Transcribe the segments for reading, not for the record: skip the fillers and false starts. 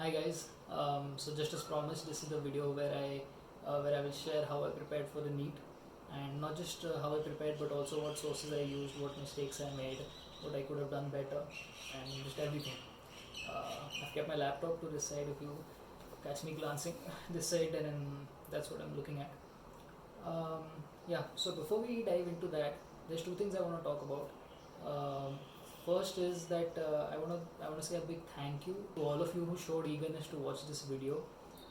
Hi guys. So just as promised, this is the video where I will share how I prepared for the NEET, and not just how I prepared, but also what sources I used, what mistakes I made, what I could have done better, and just everything. I've kept my laptop to this side. If you catch me glancing this side, and then that's what I'm looking at. Um, yeah. So before we dive into that, there's two things I want to talk about. Um, First is that I wanna say a big thank you to all of you who showed eagerness to watch this video,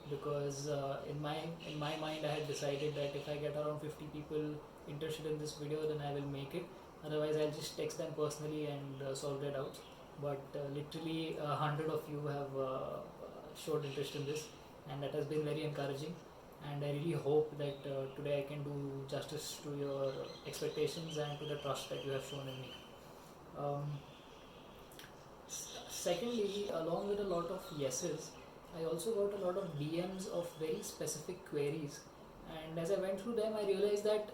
because in my mind I had decided that if I get around 50 people interested in this video, then I will make it. Otherwise, I'll just text them personally and solve their doubts. But literally 100 of you have showed interest in this, and that has been very encouraging. And I really hope that today I can do justice to your expectations and to the trust that you have shown in me. Um, Secondly, along with a lot of yeses, I also got a lot of DMs of very specific queries. And as I went through them, I realized that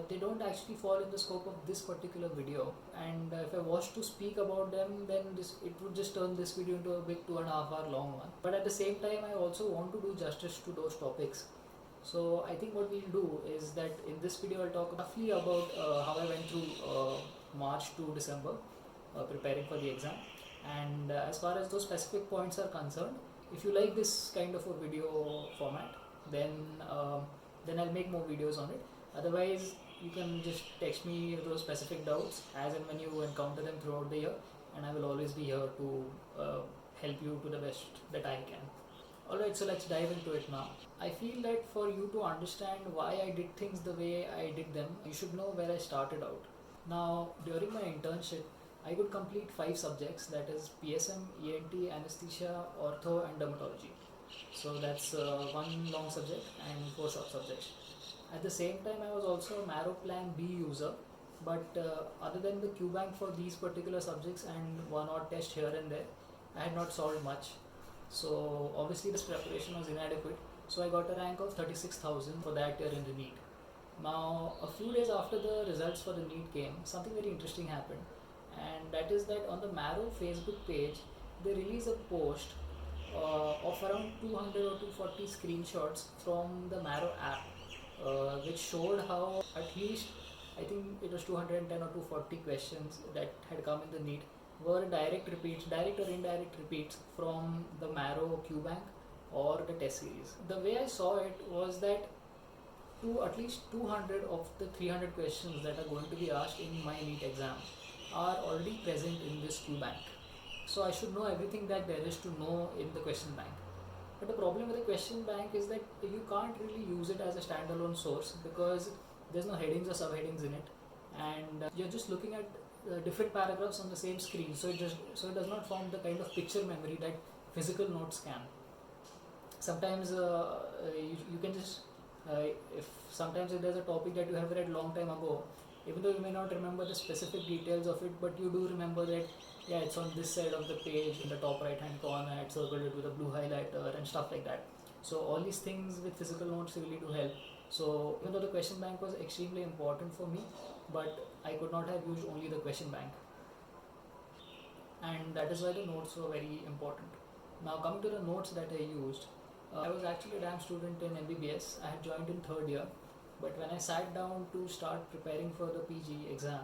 they don't actually fall in the scope of this particular video. And if I was to speak about them, then it would just turn this video into a big 2.5 hour long one. But at the same time, I also want to do justice to those topics. So I think what we'll do is that in this video I'll talk roughly about how I went through March to December preparing for the exam. And as far as those specific points are concerned, if you like this kind of a video format, then then I'll make more videos on it. Otherwise, you can just text me those specific doubts as and when you encounter them throughout the year, and I will always be here to help you to the best that I can. Alright, so let's dive into it now. I feel that for you to understand why I did things the way I did them, you should know where I started out. Now, during my internship, I could complete 5 subjects, that is PSM, ENT, anesthesia, ortho, and dermatology. So that's one long subject and 4 short subjects. At the same time, I was also a Marrow Plan B user, but other than the QBank for these particular subjects and one odd test here and there, I had not solved much. So obviously this preparation was inadequate. So I got a rank of 36,000 for that year in the NEET. Now, a few days after the results for the NEET came, something very interesting happened, and that is that on the Marrow Facebook page, they release a post of around 200 or 240 screenshots from the Marrow app, which showed how at least I think it was 210 or 240 questions that had come in the NEET were direct repeats, direct or indirect repeats from the Marrow QBank or the test series. The way I saw it was that at least 200 of the 300 questions that are going to be asked in my NEET exam are already present in this QBank. So I should know everything that there is to know in the question bank. But the problem with the question bank is that you can't really use it as a standalone source because there's no headings or subheadings in it, and you're just looking at different paragraphs on the same screen. So it does not form the kind of picture memory that physical notes can. Sometimes you can just if sometimes if there's a topic that you have read long time ago, even though you may not remember the specific details of it, but you do remember that yeah, it's on this side of the page in the top right hand corner, I had circled it with a blue highlighter and stuff like that. So all these things with physical notes really do help. So even though the question bank was extremely important for me, but I could not have used only the question bank, and that is why the notes were very important. Now coming to the notes that I used, I was actually a damn student in MBBS. I had joined in 3rd year, but when I sat down to start preparing for the PG exam,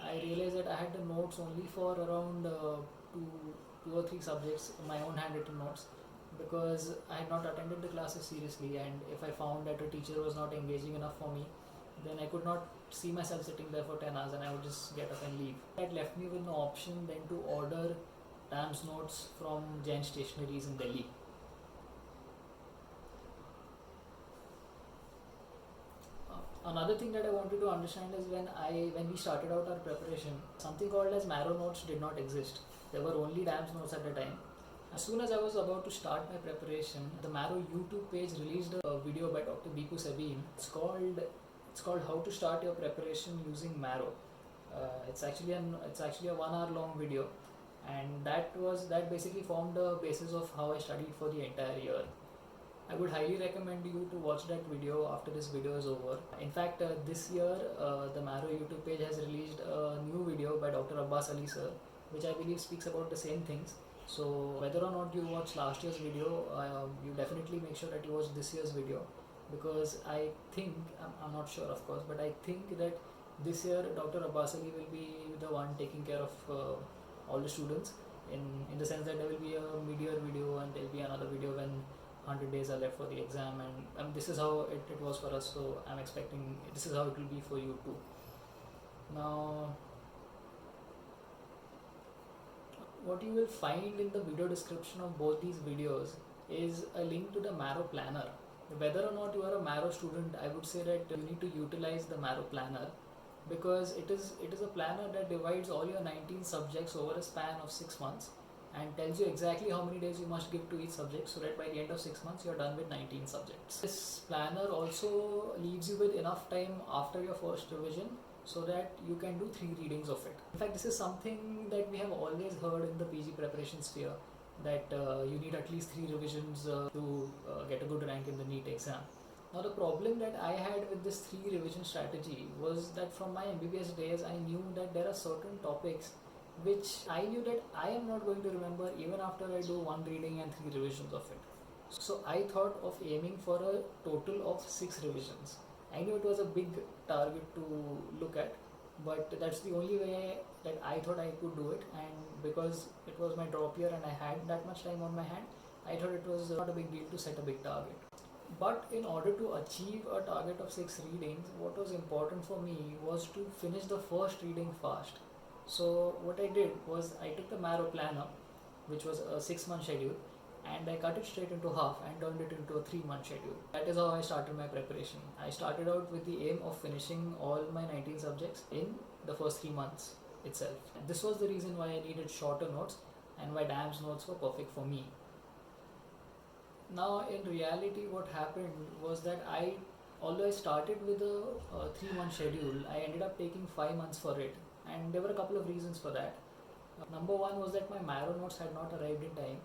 I realized that I had the notes only for around two or three subjects, my own handwritten notes, because I had not attended the classes seriously, and if I found that a teacher was not engaging enough for me, then I could not see myself sitting there for 10 hours and I would just get up and leave. That left me with no option than to order DAMS notes from Jain Stationaries in Delhi. Another thing that I wanted to understand is when we started out our preparation, something called as Marrow notes did not exist. There were only DAMS notes at the time. As soon as I was about to start my preparation, the Marrow YouTube page released a video by Dr. Biku Sabeen. It's called How to Start Your Preparation Using Marrow. It's actually a 1 hour long video, and that basically formed the basis of how I studied for the entire year. I would highly recommend you to watch that video after this video is over. In fact, this year the Marrow YouTube page has released a new video by Dr. Abbas Ali sir, which I believe speaks about the same things. So whether or not you watch last year's video, you definitely make sure that you watch this year's video, because I think, I'm not sure of course, but I think that this year Dr. Abbas Ali will be the one taking care of all the students, in the sense that there will be a mid-year video and there will be another video when 100 days are left for the exam, and this is how it was for us, so I'm expecting this is how it will be for you too. Now, what you will find in the video description of both these videos is a link to the Marrow Planner. Whether or not you are a Marrow student, I would say that you need to utilize the Marrow Planner, because it is a planner that divides all your 19 subjects over a span of 6 months and tells you exactly how many days you must give to each subject, so that by the end of 6 months you are done with 19 subjects. This planner also leaves you with enough time after your first revision so that you can do 3 readings of it. In fact, this is something that we have always heard in the PG preparation sphere, that you need at least 3 revisions to get a good rank in the NEET exam. Now, the problem that I had with this 3 revision strategy was that from my MBBS days, I knew that there are certain topics which I knew that I am not going to remember even after I do 1 reading and 3 revisions of it. So I thought of aiming for a total of 6 revisions. I knew it was a big target to look at, but that's the only way that I thought I could do it, and because it was my drop year and I had that much time on my hand, I thought it was not a big deal to set a big target. But in order to achieve a target of 6 readings, what was important for me was to finish the first reading fast. So what I did was I took the Marrow Planner, which was a 6-month schedule, and I cut it straight into half and turned it into a 3-month schedule. That is how I started my preparation. I started out with the aim of finishing all my 19 subjects in the first 3 months itself. And this was the reason why I needed shorter notes, and why DAM's notes were perfect for me. Now, in reality, what happened was that although I started with a 3-month schedule, I ended up taking 5 months for it, and there were a couple of reasons for that. Number one was that my Marrow notes had not arrived in time,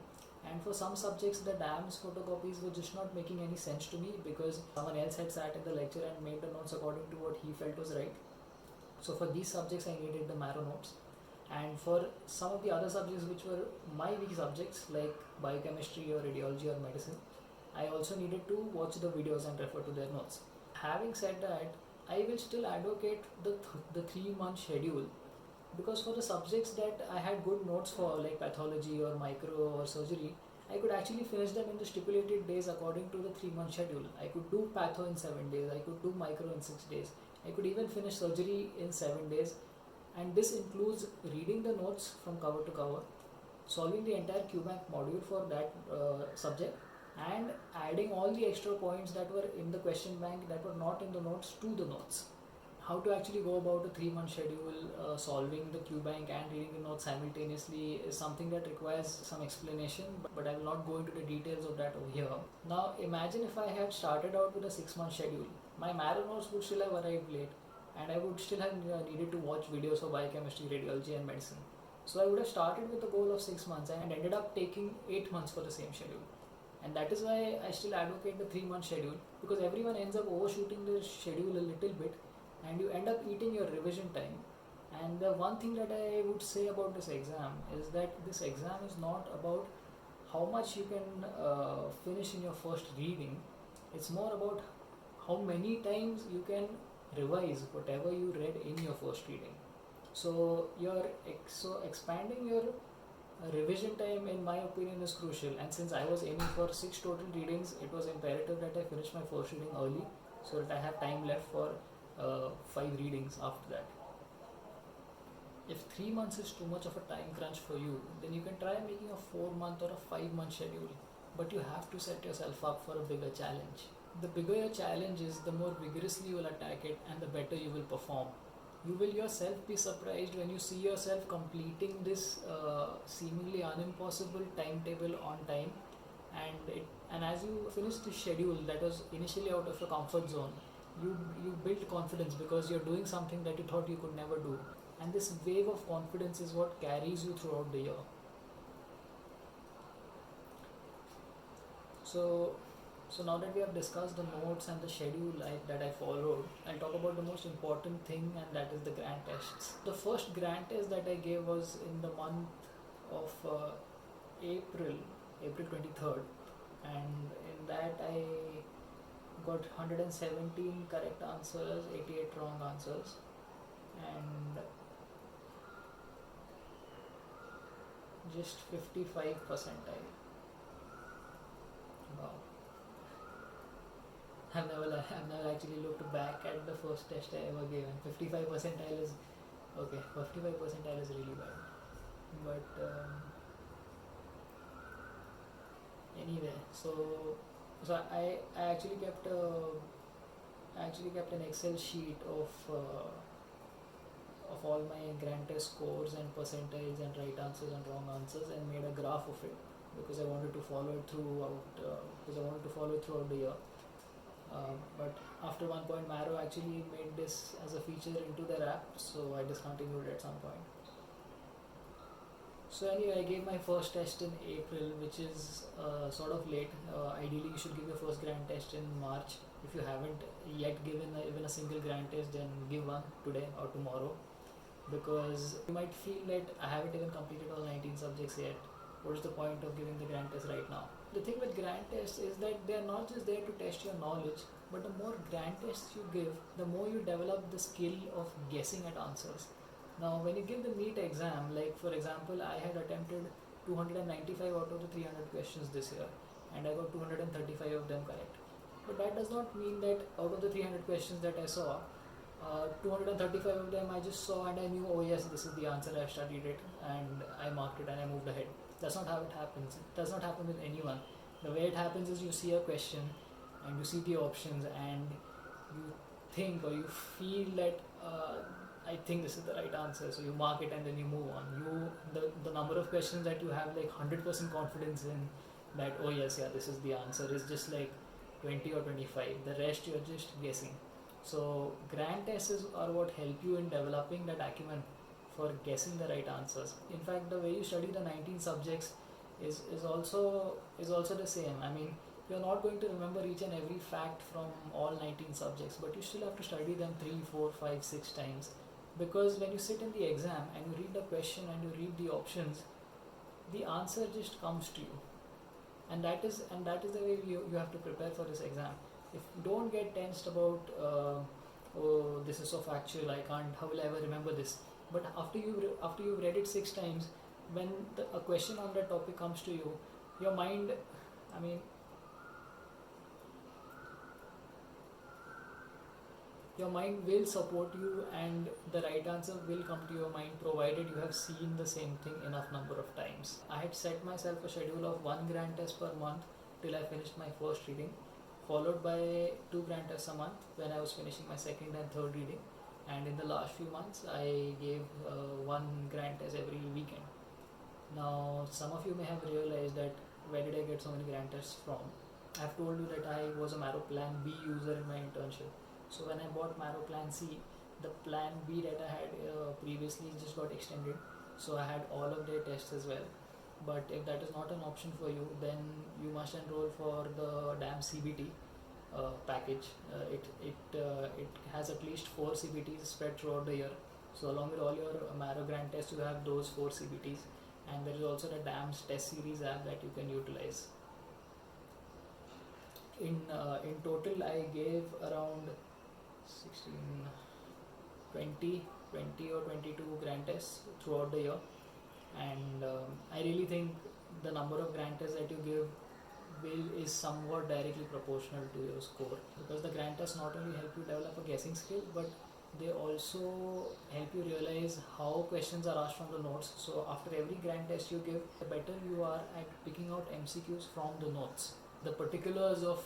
and for some subjects the DAM's photocopies were just not making any sense to me, because someone else had sat in the lecture and made the notes according to what he felt was right. So for these subjects I needed the Marrow notes, and for some of the other subjects which were my weak subjects like biochemistry or radiology or medicine, I also needed to watch the videos and refer to their notes. Having said that, I will still advocate the 3-month schedule, because for the subjects that I had good notes for, like pathology or micro or surgery, I could actually finish them in the stipulated days according to the 3-month schedule. I could do patho in 7 days, I could do micro in 6 days, I could even finish surgery in 7 days, and this includes reading the notes from cover to cover, solving the entire QBank module for that subject, and adding all the extra points that were in the question bank that were not in the notes to the notes. How to actually go about a 3-month schedule, solving the QBank and reading the notes simultaneously is something that requires some explanation, but I will not go into the details of that over here. Now imagine if I had started out with a 6-month schedule. My Marrow notes would still have arrived late, and I would still have needed to watch videos for biochemistry, radiology and medicine. So I would have started with a goal of 6 months and ended up taking 8 months for the same schedule. And that is why I still advocate the 3-month schedule, because everyone ends up overshooting the schedule a little bit, and you end up eating your revision time. And the one thing that I would say about this exam is that this exam is not about how much you can finish in your first reading. It's more about how many times you can revise whatever you read in your first reading. So expanding your revision time, in my opinion, is crucial, and since I was aiming for 6 total readings, it was imperative that I finish my first reading early so that I have time left for 5 readings after that. If 3 months is too much of a time crunch for you, then you can try making a 4-month or a 5-month schedule, but you have to set yourself up for a bigger challenge. The bigger your challenge is, the more vigorously you will attack it and the better you will perform. You will yourself be surprised when you see yourself completing this seemingly unimpossible timetable on time, and as you finish the schedule that was initially out of your comfort zone, you build confidence because you're doing something that you thought you could never do, and this wave of confidence is what carries you throughout the year. So now that we have discussed the notes and the schedule that I followed, I'll talk about the most important thing, and that is the grand tests. The first grand test that I gave was in the month of April, April 23rd, and in that I got 117 correct answers, 88 wrong answers, and just 55 percentile. Wow. I've never actually looked back at the first test I ever gave, and 55 percentile is okay. 55 percentile is really bad, but anyway, so I actually kept an Excel sheet of all my grand test scores and percentiles and right answers and wrong answers, and made a graph of it because I wanted to follow it throughout the year. But after one point, Marrow actually made this as a feature into their app, so I discontinued at some point. So anyway, I gave my first test in April, which is sort of late. Ideally, you should give your first grand test in March. If you haven't yet given even a single grand test, then give one today or tomorrow, because you might feel that I haven't even completed all 19 subjects yet. What is the point of giving the grand test right now? The thing with grand tests is that they are not just there to test your knowledge, but the more grand tests you give, the more you develop the skill of guessing at answers. Now, when you give the NEET exam, like for example, I had attempted 295 out of the 300 questions this year, and I got 235 of them correct. But that does not mean that out of the 300 questions that I saw, 235 of them I just saw and I knew, oh yes, this is the answer, I studied it and I marked it and I moved ahead. That's not how it happens. It does not happen with anyone. The way it happens is you see a question and you see the options and you think or you feel that I think this is the right answer, so you mark it and then you move on. The number of questions that you have like 100% confidence in that, oh yes, yeah, this is the answer, is just like 20 or 25. The rest you're just guessing. So grand tests are what help you in developing that acumen for guessing the right answers. In fact, the way you study the 19 subjects is also the same. I mean, you're not going to remember each and every fact from all 19 subjects, but you still have to study them 3, 4, 5, 6 times, because when you sit in the exam and you read the question and you read the options, the answer just comes to you, and that is the way you have to prepare for this exam. If don't get tensed about oh, this is so factual, I can't, how will I ever remember this? But after you've read it 6 times, when a question on that topic comes to you, your mind, I mean, your mind will support you and the right answer will come to your mind, provided you have seen the same thing enough number of times. I had set myself a schedule of 1 grand test per month till I finished my first reading, followed by 2 grand tests a month when I was finishing my second and third reading, and in the last few months I gave 1 grand test every weekend. Now, some of you may have realized that where did I get so many grand tests from? I have told you that I was a Marrow Plan B user in my internship. So when I bought Marrow Plan C, the Plan B that I had previously just got extended, so I had all of their tests as well. But if that is not an option for you, then you must enroll for the DAM CBT package. It has at least 4 CBTs spread throughout the year. So along with all your Marrow Grand tests, you have those 4 CBTs, and there is also the DAM's test series app that you can utilize. In total, I gave around 16, 20 or 22 grand tests throughout the year, and I really think the number of grand tests that you give is somewhat directly proportional to your score, because the grand tests not only help you develop a guessing skill, but they also help you realize how questions are asked from the notes. So after every grand test you give, the better you are at picking out MCQs from the notes. The particulars of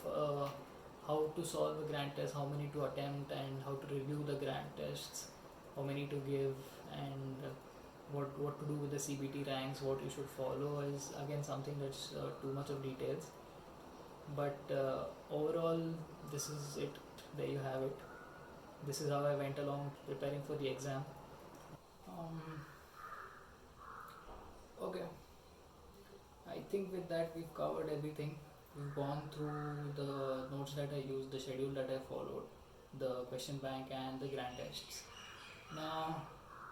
how to solve a grand test, how many to attempt, and how to review the grand tests, how many to give, and what to do with the CBT ranks, what you should follow, is again something that's too much of details. But overall, this is it. There you have it. This is how I went along preparing for the exam. Okay, I think with that we've covered everything. We've gone through the notes that I used, the schedule that I followed, the question bank, and the grand tests. Now,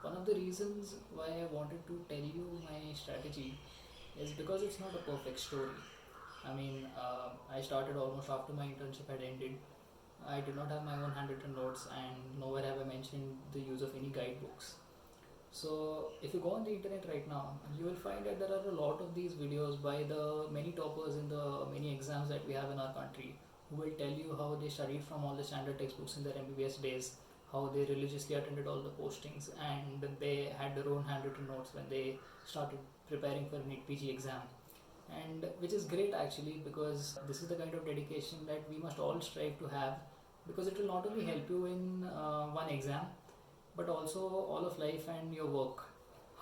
one of the reasons why I wanted to tell you my strategy is because it's not a perfect story. I mean, I started almost after my internship had ended. I did not have my own handwritten notes, and nowhere have I mentioned the use of any guidebooks. So, if you go on the internet right now, you will find that there are a lot of these videos by the many toppers in the many exams that we have in our country, who will tell you how they studied from all the standard textbooks in their MBBS days, how they religiously attended all the postings, and they had their own handwritten notes when they started preparing for NEET PG exam. And which is great actually, because this is the kind of dedication that we must all strive to have, because it will not only help you in one exam, but also all of life and your work.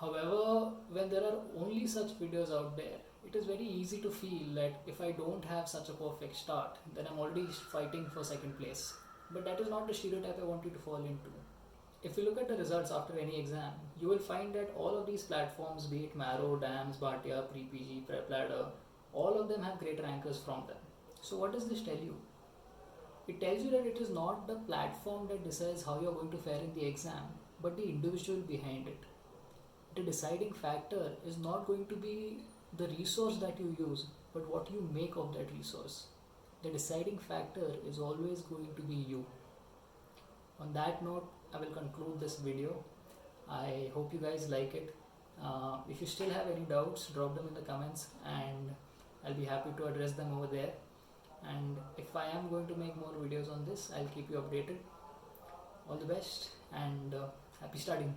However, when there are only such videos out there, it is very easy to feel that if I don't have such a perfect start, then I'm already fighting for second place. But that is not the stereotype I want you to fall into. If you look at the results after any exam, you will find that all of these platforms, be it Marrow, DAMS, Bhatia, Pre-PG, Prep Ladder, all of them have great rankers from them. So what does this tell you? It tells you that it is not the platform that decides how you are going to fare in the exam, but the individual behind it. The deciding factor is not going to be the resource that you use, but what you make of that resource. The deciding factor is always going to be you. On that note, I will conclude this video. I hope you guys like it. If you still have any doubts, drop them in the comments and I'll be happy to address them over there. And if I am going to make more videos on this, I'll keep you updated. All the best and happy studying.